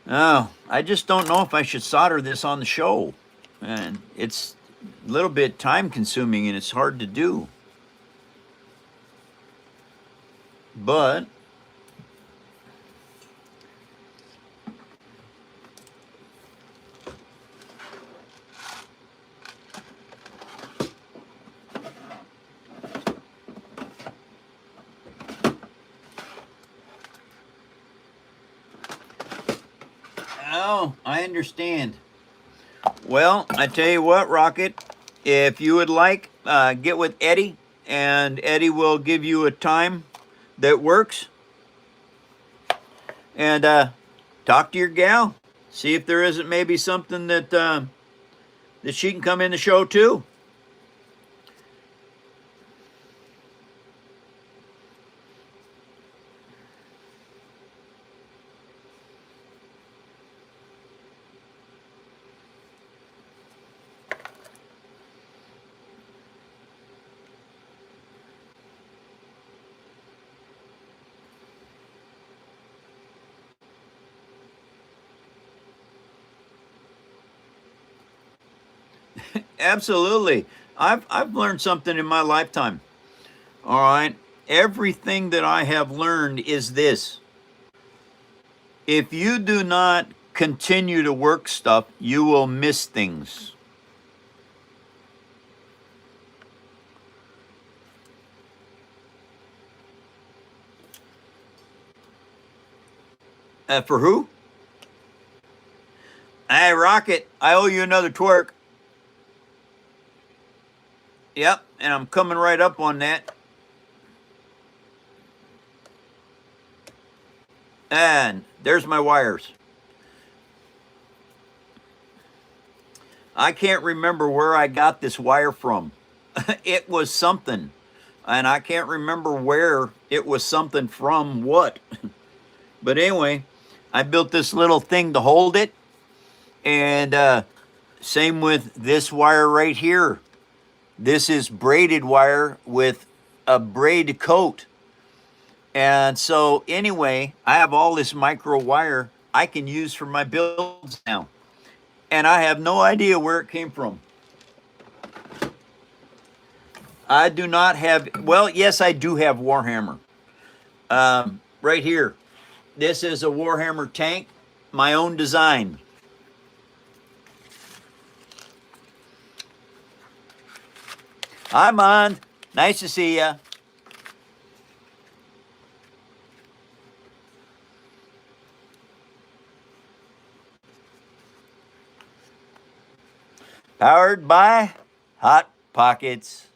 Oh, I just don't know if I should solder this on the show. And it's a little bit time consuming and it's hard to do. But oh, I understand. Well, I tell you what, Rocket, if you would like, get with Eddie, and Eddie will give you a time that works, and talk to your gal. See if there isn't maybe something that she can come in the show too. Absolutely. I've learned something in my lifetime. All right. Everything that I have learned is this. If you do not continue to work stuff, you will miss things. For who? Hey, Rocket, I owe you another twerk. Yep, and I'm coming right up on that. And there's my wires. I can't remember where I got this wire from. It was something. And I can't remember where it was something from what. But anyway, I built this little thing to hold it. And same with this wire right here. This is braided wire with a braid coat. And so anyway, I have all this micro wire I can use for my builds now. And I have no idea where it came from. I do not have, well, yes, I do have Warhammer. Right here. This is a Warhammer tank, my own design. Hi, Mond. Nice to see ya. Powered by Hot Pockets.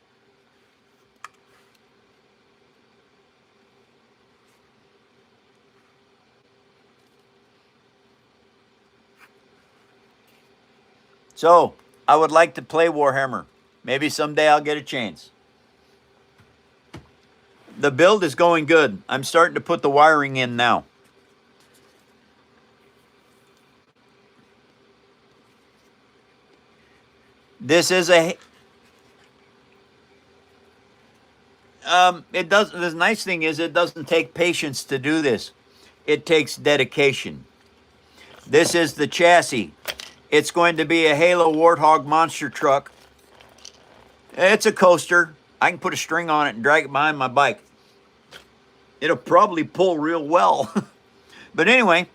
So, I would like to play Warhammer. Maybe someday I'll get a chance. The build is going good. I'm starting to put the wiring in now. This is a it does the nice thing is it doesn't take patience to do this. It takes dedication. This is the chassis. It's going to be a Halo Warthog monster truck. It's a coaster. I can put a string on it and drag it behind my bike. It'll probably pull real well. But anyway,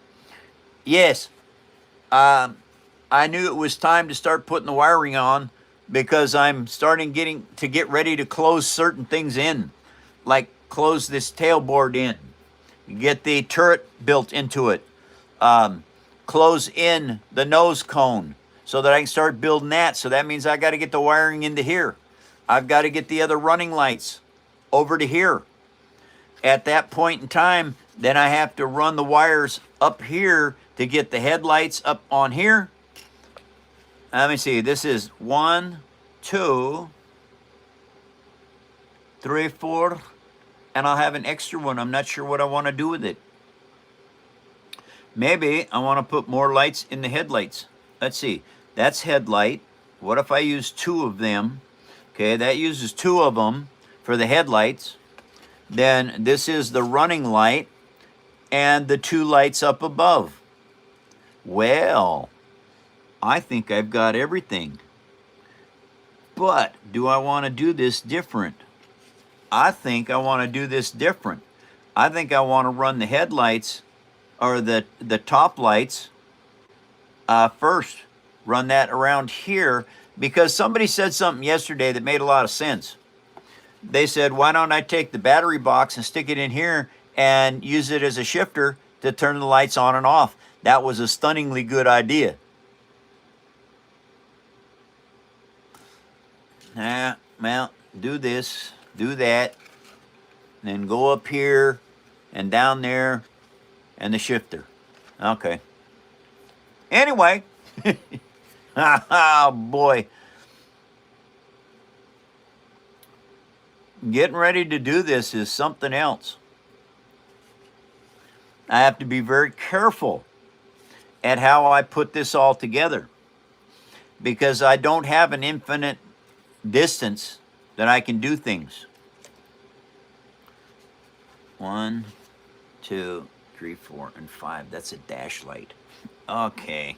yes, I knew it was time to start putting the wiring on because I'm starting to get ready to close certain things in, like close this tailboard in, get the turret built into it, close in the nose cone so that I can start building that. So that means I got to get the wiring into here. I've got to get the other running lights over to here. At that point in time, then I have to run the wires up here to get the headlights up on here. Let me see, this is 1, 2, 3, 4, and I'll have an extra one. I'm not sure what I want to do with it. Maybe I want to put more lights in the headlights. Let's see, that's headlight. What if I use 2 of them? Okay, that uses 2 of them for the headlights. Then this is the running light and the 2 lights up above. Well, I think I've got everything. But do I want to do this different? I think I want to do this different. I think I want to run the headlights or the top lights first. Run that around here because somebody said something yesterday that made a lot of sense. They said, why don't I take the battery box and stick it in here and use it as a shifter to turn the lights on and off? That was a stunningly good idea. Well, do this, do that, and then go up here and down there and the shifter. Okay. Anyway, oh boy. Getting ready to do this is something else. I have to be very careful at how I put this all together because I don't have an infinite distance that I can do things. 1, 2, 3, 4, and 5. That's a dash light. Okay.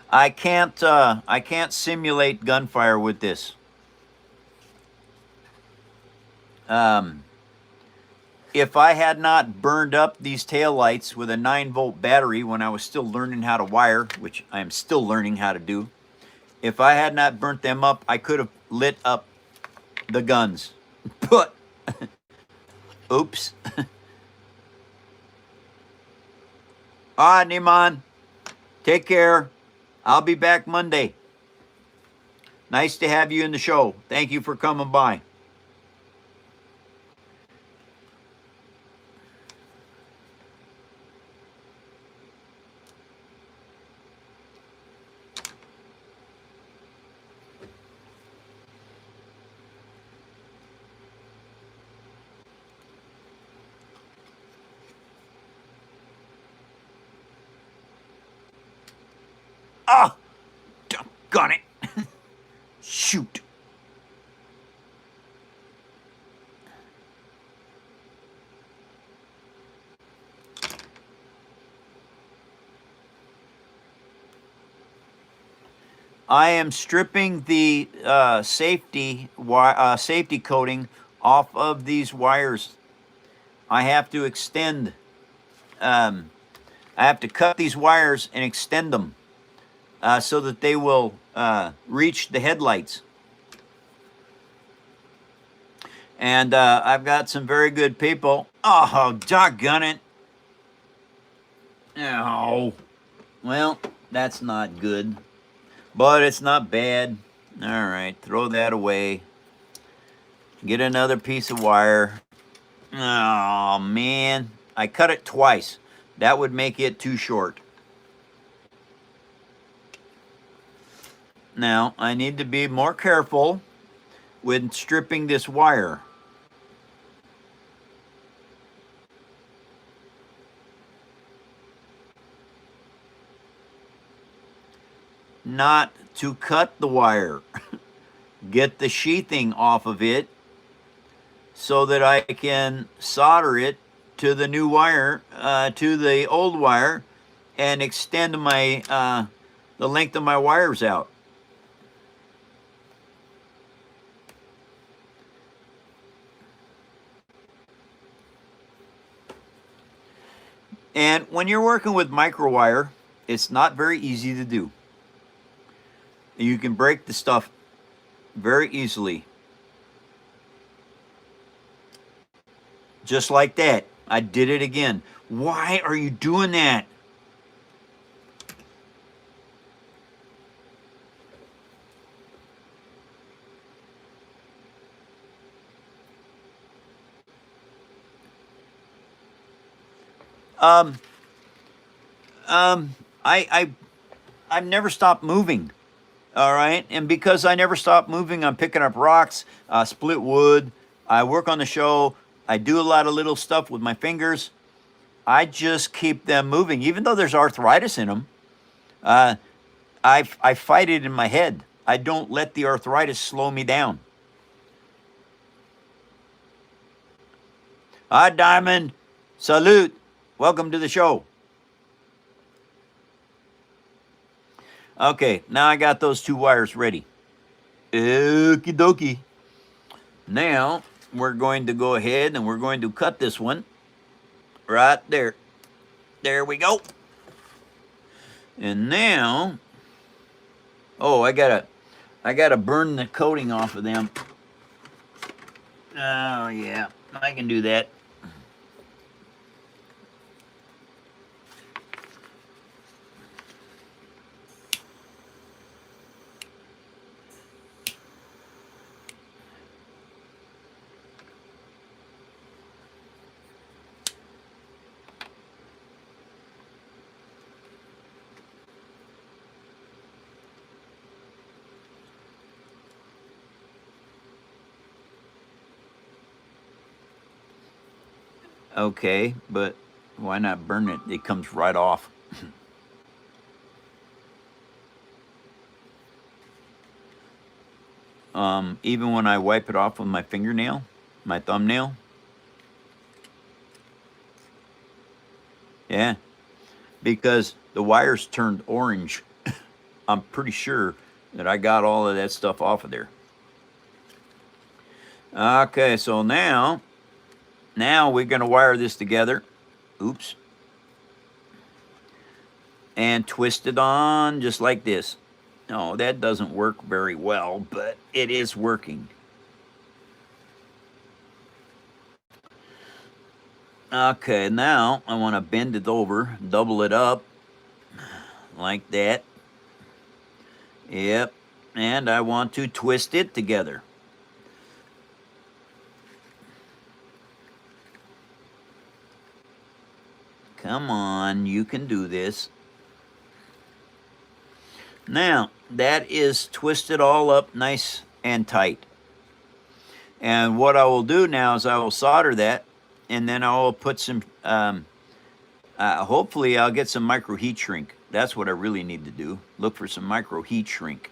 I can't simulate gunfire with this. If I had not burned up these taillights with a 9-volt battery when I was still learning how to wire, which I am still learning how to do, if I had not burnt them up, I could have lit up the guns. But, oops. All right, Niman, take care. I'll be back Monday. Nice to have you in the show. Thank you for coming by. Ah, doggone it. Shoot. I am stripping the safety coating off of these wires. I have to extend. I have to cut these wires and extend them so that they will reach the headlights. And I've got some very good people. Oh, doggone it. Oh, well, that's not good. But it's not bad. All right, throw that away. Get another piece of wire. Oh, man. I cut it twice. That would make it too short. Now, I need to be more careful with stripping this wire. Not to cut the wire. Get the sheathing off of it so that I can solder it to the new wire, to the old wire, and extend my the length of my wires out. And when you're working with microwire, it's not very easy to do. You can break the stuff very easily. Just like that. I did it again. Why are you doing that? I've never stopped moving. All right, and because I never stop moving, I'm picking up rocks, split wood. I work on the show. I do a lot of little stuff with my fingers. I just keep them moving, even though there's arthritis in them. I fight it in my head. I don't let the arthritis slow me down. Hi, Diamond. Salute. Welcome to the show. Okay, now I got those 2 wires ready. Okie dokie. Now we're going to go ahead and we're going to cut this one right there. There we go. And now, oh, I gotta burn the coating off of them. Oh yeah, I can do that. Okay, but why not burn it? It comes right off. Even when I wipe it off with my fingernail, my thumbnail. Yeah, because the wires turned orange. I'm pretty sure that I got all of that stuff off of there. Okay, so now we're going to wire this together. Oops. And twist it on just like this. No, that doesn't work very well, but it is working. Okay, now I want to bend it over, double it up, like that. Yep, and I want to twist it together. Come on, you can do this. Now, that is twisted all up nice and tight. And what I will do now is I will solder that, and then I will put some, hopefully I'll get some micro heat shrink. That's what I really need to do. Look for some micro heat shrink.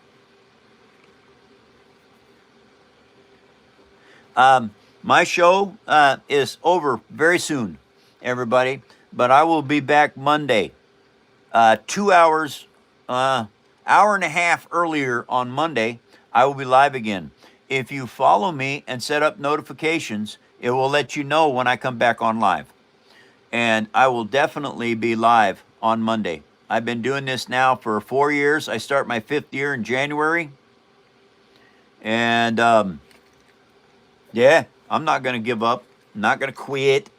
My show is over very soon, everybody. But I will be back Monday, 2 hours, hour and a half earlier on Monday. I will be live again. If you follow me and set up notifications, it will let you know when I come back on live. And I will definitely be live on Monday. I've been doing this now for 4 years. I start my 5th year in January. And yeah, I'm not going to give up. I'm not going to quit.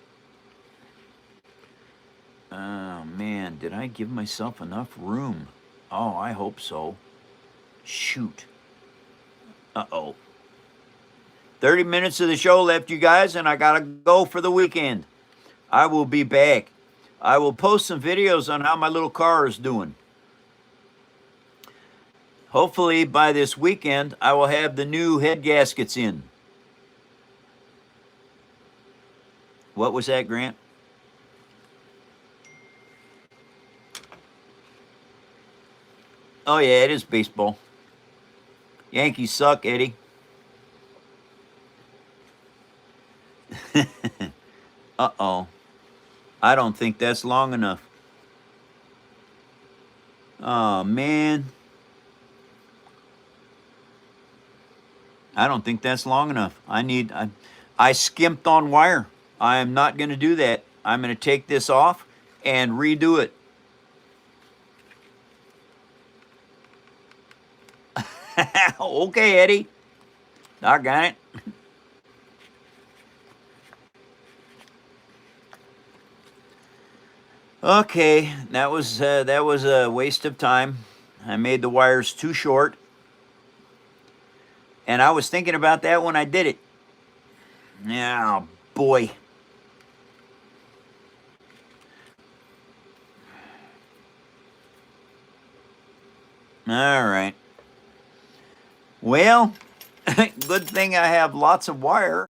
Oh man, did I give myself enough room? Oh, I hope so. Shoot. Uh-oh. 30 minutes of the show left, you guys, and I gotta go for the weekend. I will be back. I will post some videos on how my little car is doing. Hopefully by this weekend, I will have the new head gaskets in. What was that, Grant? Oh yeah, it is baseball. Yankees suck, Eddie. Uh-oh. I don't think that's long enough. Oh, man. I don't think that's long enough. I skimped on wire. I am not going to do that. I'm going to take this off and redo it. Okay, Eddie. Doggone it. Okay, that was a waste of time. I made the wires too short. And I was thinking about that when I did it. Oh, boy. All right. Well, good thing I have lots of wire.